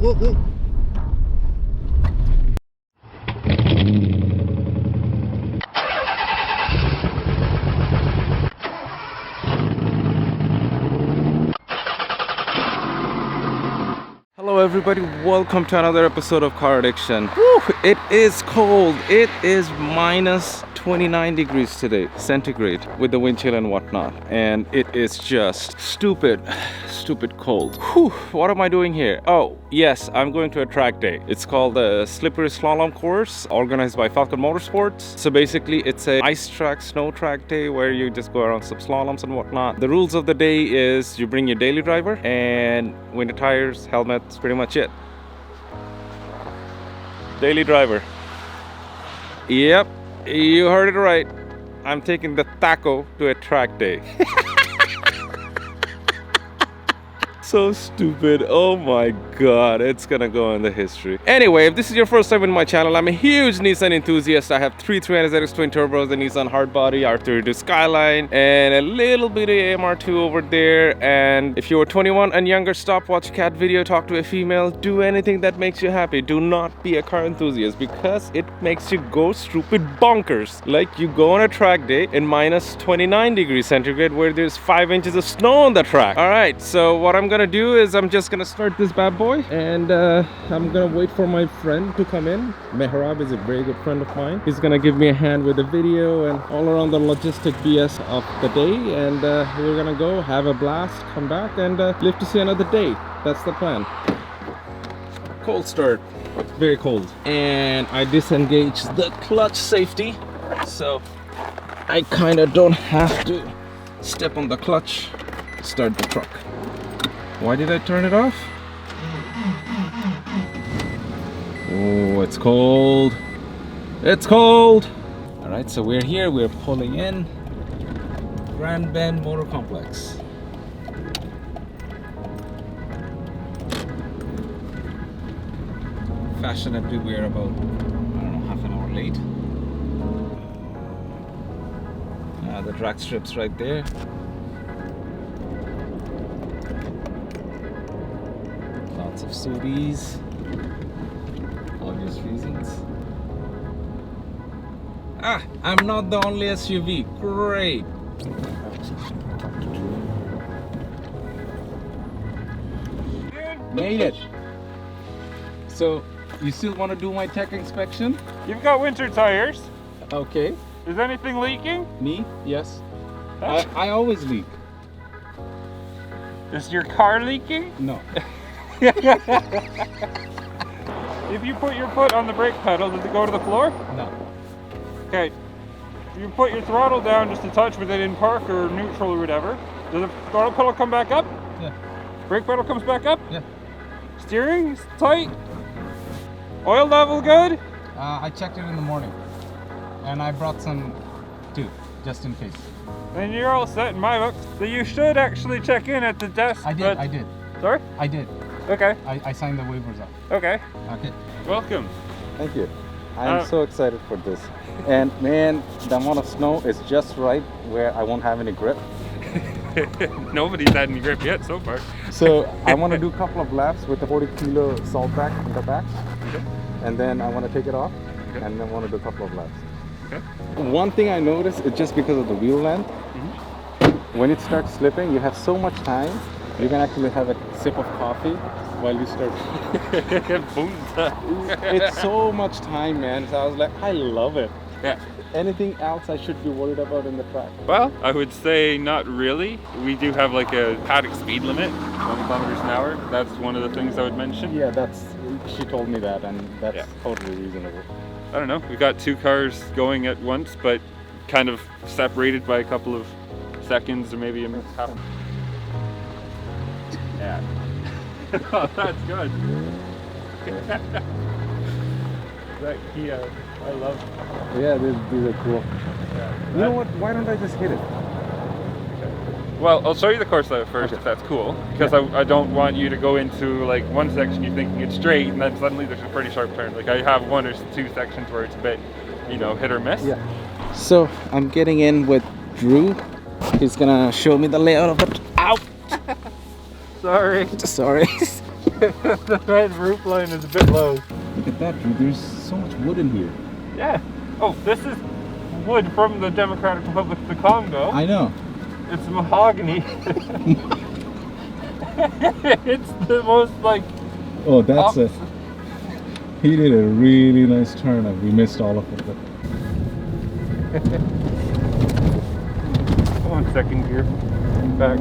go, go. Hello everybody, welcome to another episode of Car Addiction. Whew, it is cold. It is minus 29 degrees today, centigrade, with the wind chill and whatnot. And it is just stupid cold. Whew, what am I doing here? Oh, yes, I'm going to a track day. It's called the Slippery Slalom Course, organized by Falcon Autosport. So basically, it's a ice track, snow track day where you just go around some slaloms and whatnot. The rules of the day is you bring your daily driver and winter tires, helmets, pretty much it. Daily driver. Yep, you heard it right. I'm taking the taco to a track day. So stupid. Oh my god, it's gonna go in the history. Anyway, if this is your first time in my channel, I'm a huge Nissan enthusiast. I have three 300ZX twin turbos, the Nissan Hardbody, R32 Skyline, and a little bit of AMR2 over there. And if you are 21 and younger, stop, watch a cat video, talk to a female, do anything that makes you happy. Do not be a car enthusiast because it makes you go stupid bonkers. Like you go on a track day in minus 29 degrees centigrade where there's 5 inches of snow on the track. All right, so what I'm gonna do is I'm just gonna start this bad boy, and I'm gonna wait for my friend to come in. Mehrab is a very good friend of mine. He's gonna give me a hand with the video and all around the logistic BS of the day, and we're gonna go have a blast, come back, and live to see another day. That's the plan. Cold start, very cold, and I disengaged the clutch safety, so I kind of don't have to step on the clutch to start the truck. Why did I turn it off? Oh, it's cold. It's cold. All right, so we're here. We're pulling in Grand Bend Motor Complex. Fashionably, we're about, I don't know, half an hour late. The drag strip's right there. Lots of Subies, obvious reasons. Ah, I'm not the only SUV. Great. Made it. So, you still want to do my tech inspection? You've got winter tires. Okay. Is anything leaking? Me? Yes. I always leak. Is your car leaking? No. If you put your foot on the brake pedal, does it go to the floor? No. Okay. If you put your throttle down just a touch with it in park or neutral or whatever, does the throttle pedal come back up? Yeah. Brake pedal comes back up? Yeah. Steering is tight? Oil level good? I checked it in the morning, and I brought some too, just in case. Then you're all set in my book. So you should actually check in at the desk. I did. Sorry? I did. Okay. I signed the waivers up. Okay. Okay. Welcome. Thank you. I'm so excited for this. And man, the amount of snow is just right where I won't have any grip. Nobody's had any grip yet so far. So I want to do a couple of laps with the 40-kilo salt pack in the back. Okay. And then I want to take it off. Okay. And then want to do a couple of laps. Okay. One thing I noticed is just because of the wheel length, when it starts slipping, you have so much time. You can actually have a sip of coffee while you start. It's so much time, man. So I was like, I love it. Yeah. Anything else I should be worried about in the track? Well, I would say not really. We do have like a paddock speed limit, 20 kilometers an hour. That's one of the things I would mention. Yeah, she told me that, and that's totally reasonable. I don't know. We've got two cars going at once, but kind of separated by a couple of seconds or maybe a half. Yeah. Oh, that's good. That Kia, I love. Yeah, these are cool. Yeah. You know what? Why don't I just hit it? Well, I'll show you the course layout first, if that's cool, because I don't want you to go into like one section you're thinking it's straight and then suddenly there's a pretty sharp turn. Like I have one or two sections where it's a bit, you know, hit or miss. Yeah. So I'm getting in with Drew. He's gonna show me the layout of it. Ow! Sorry. Sorry. The red roof line is a bit low. Look at that, dude. There's so much wood in here. Yeah. Oh, this is wood from the Democratic Republic of the Congo. I know. It's mahogany. It's the most like. Oh, that's it. He did a really nice turn and we missed all of it. Come on, second gear. Back.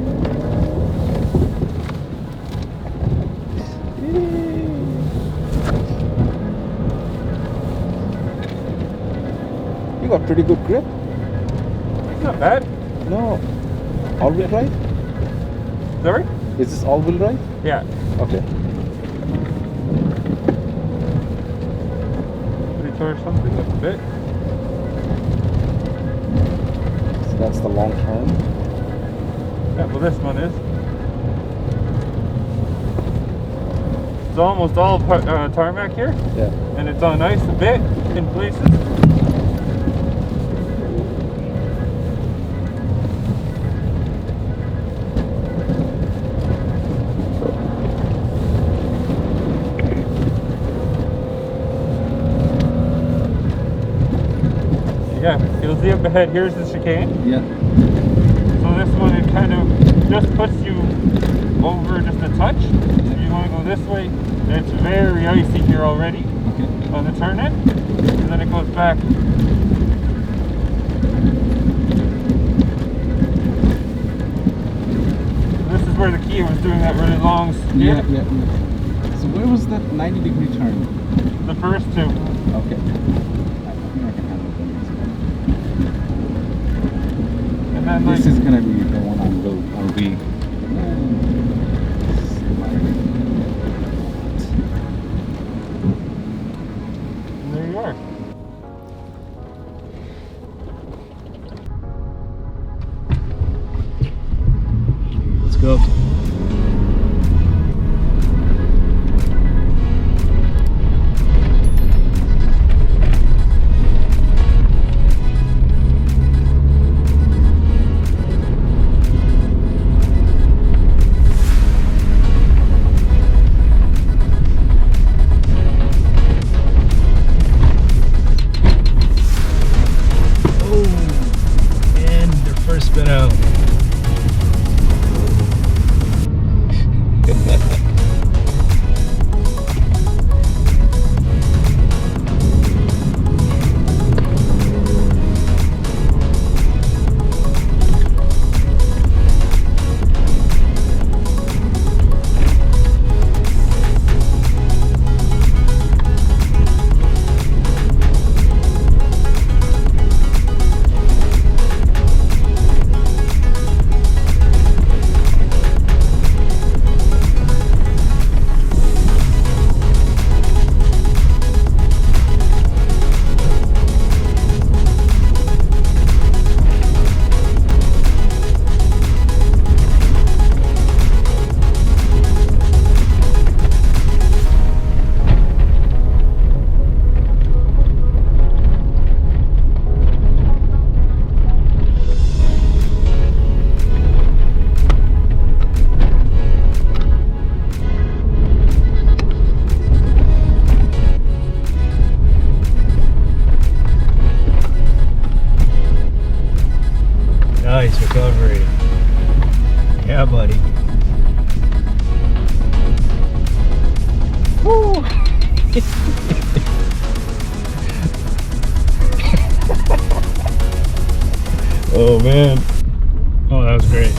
You got pretty good grip. It's not bad. No. All-wheel drive? Sorry? Is this all-wheel drive? Yeah. Okay. Or something up a bit. So that's the long turn. Yeah, well this one is. It's almost all tarmac here. Yeah. And it's on ice a bit in places. Yeah, you'll see up ahead, here's the chicane. Yeah. So this one, it kind of just puts you over just a touch. If you want to go this way, it's very icy here already. Okay. On the turn in, and then it goes back. This is where the Kia was doing that really long skid. Yeah. So where was that 90-degree turn? The first two. Okay. And then like, This is gonna be the one on B. and there you are. Let's go. Spin out. Nice recovery. Yeah, buddy. Woo! Oh man. Oh, that was great.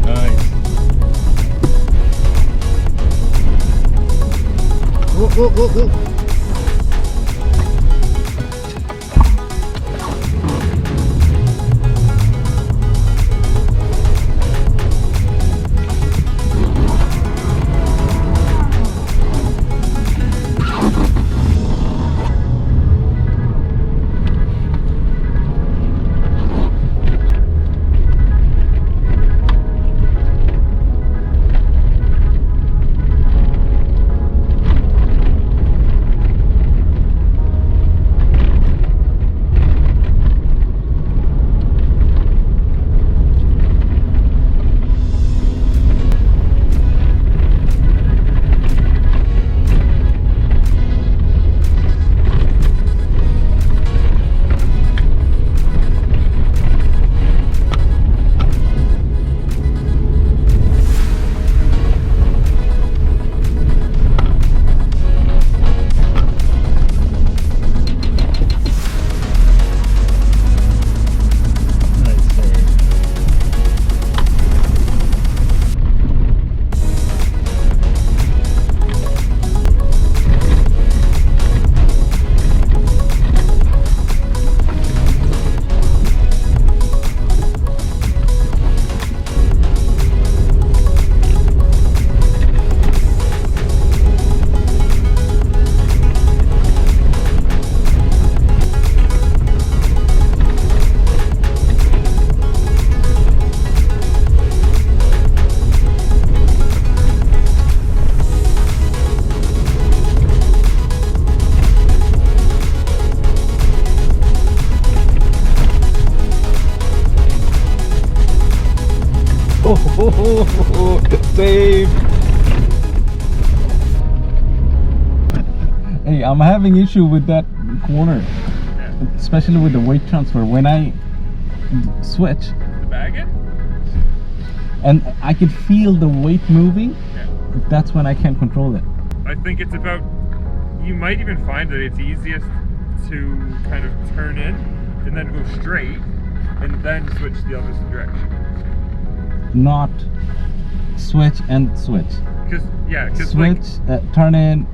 Nice. Whoa. Save. Hey, I'm having issue with that corner, especially with the weight transfer. When I switch, Bag it? and I can feel the weight moving, that's when I can't control it. I think it's about, you might even find that it's easiest to kind of turn in and then go straight and then switch the opposite direction. Not switch and switch. Because Switch, turn in,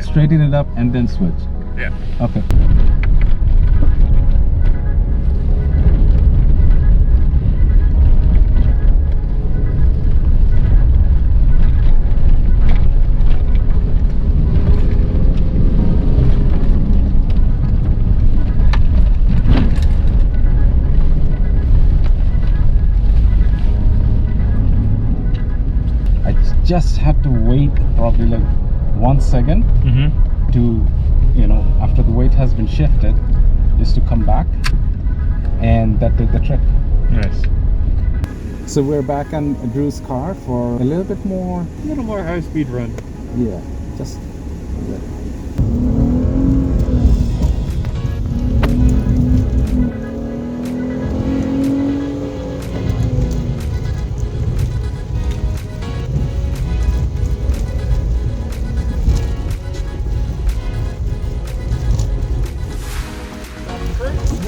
straighten it up, and then switch. yeah. Okay. Just have to wait probably like 1 second to, you know, after the weight has been shifted, just to come back, and that did the trick. Nice. So we're back on Drew's car for a little more high speed run. yeah, just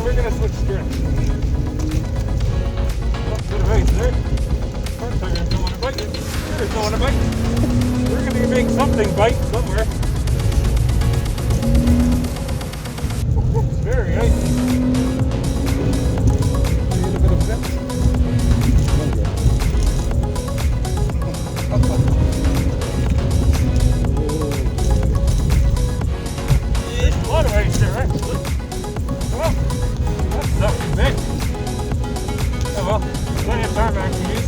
We're gonna switch steering. That's the race there. First tires don't want to bite. Tires don't want to bite. We're gonna make something bite somewhere. It's very nice. a little bit of flip. There's a lot of ice there actually. Well, that's not big. Oh well, plenty of tarmac to use.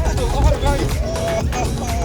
That's a lot of ice.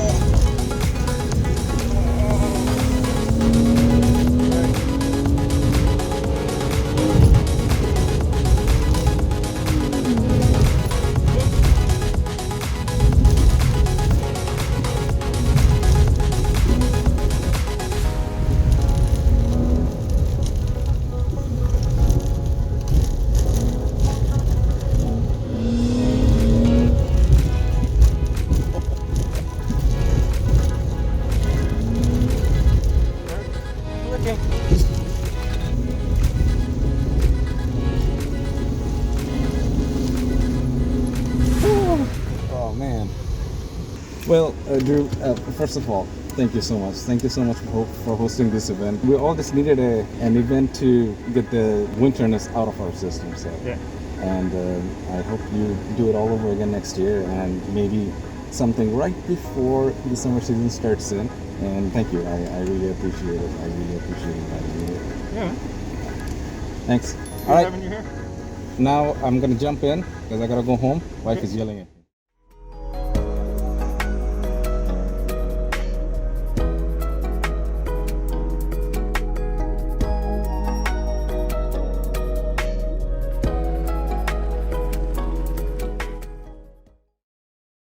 Oh man. Well, Drew, first of all, thank you so much. Thank you so much for hosting this event. We all just needed an event to get the winterness out of our system. So, Yeah. and I hope you do it all over again next year, and maybe something right before the summer season starts in. And thank you. I really appreciate it. I really appreciate it. Yeah. Thanks. Good All right. having you here. Now I'm gonna jump in because I gotta go home. Wife is yelling at me.